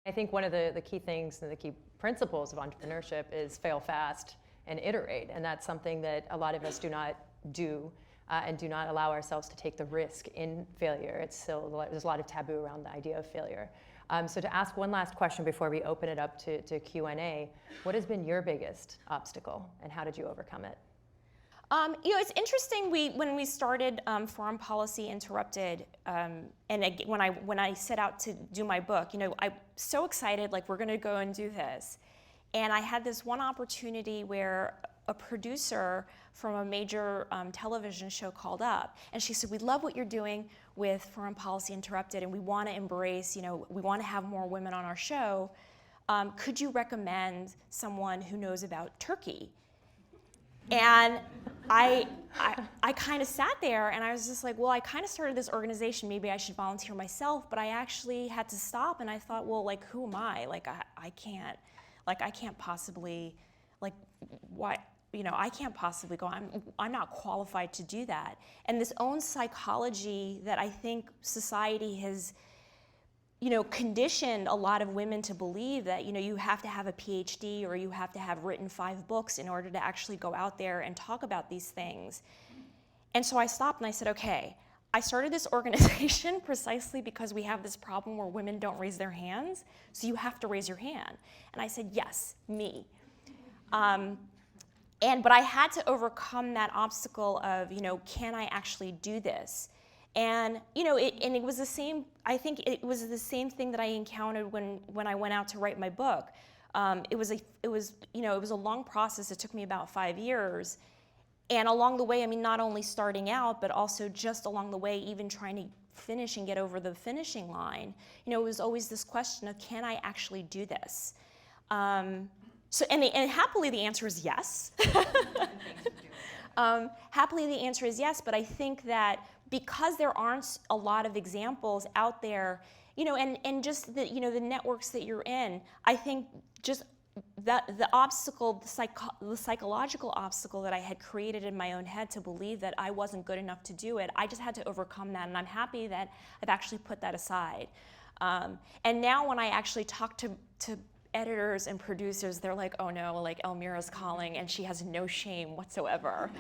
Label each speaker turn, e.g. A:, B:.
A: I think one of the key things and the key principles of entrepreneurship is fail fast and iterate. And that's something that a lot of us do not do and do not allow ourselves to take the risk in failure. It's still, there's a lot of taboo around the idea of failure. So to ask one last question before we open it up to Q&A, what has been your biggest obstacle and how did you overcome it?
B: It's interesting. When we started Foreign Policy Interrupted, and when I set out to do my book, I'm so excited, like we're going to go and do this, and I had this one opportunity where a producer from a major television show called up, and she said, "We love what you're doing with Foreign Policy Interrupted, and we want to embrace, we want to have more women on our show. Could you recommend someone who knows about Turkey?" And I kind of sat there and I was just like, well, I kind of started this organization, maybe I should volunteer myself, but I actually had to stop and I thought, well, like, who am I? Like, I can't possibly, like, why, I can't possibly go, I'm not qualified to do that. And this own psychology that I think society has, conditioned a lot of women to believe that, you have to have a PhD or you have to have written 5 books in order to actually go out there and talk about these things. And so I stopped and I said, okay, I started this organization precisely because we have this problem where women don't raise their hands, so you have to raise your hand. And I said, yes, me. But I had to overcome that obstacle of, can I actually do this? And it was the same. I think it was the same thing that I encountered when I went out to write my book. It was a long process. It took me about 5 years, and along the way, not only starting out, but also just along the way, even trying to finish and get over the finishing line. It was always this question of, can I actually do this? And happily, the answer is yes. Happily, the answer is yes. But I think that because there aren't a lot of examples out there, and just the networks that you're in, I think just that the obstacle, the psychological obstacle that I had created in my own head to believe that I wasn't good enough to do it, I just had to overcome that, and I'm happy that I've actually put that aside. And now when I actually talk to editors and producers, they're like, oh no, like Elmira's calling, and she has no shame whatsoever.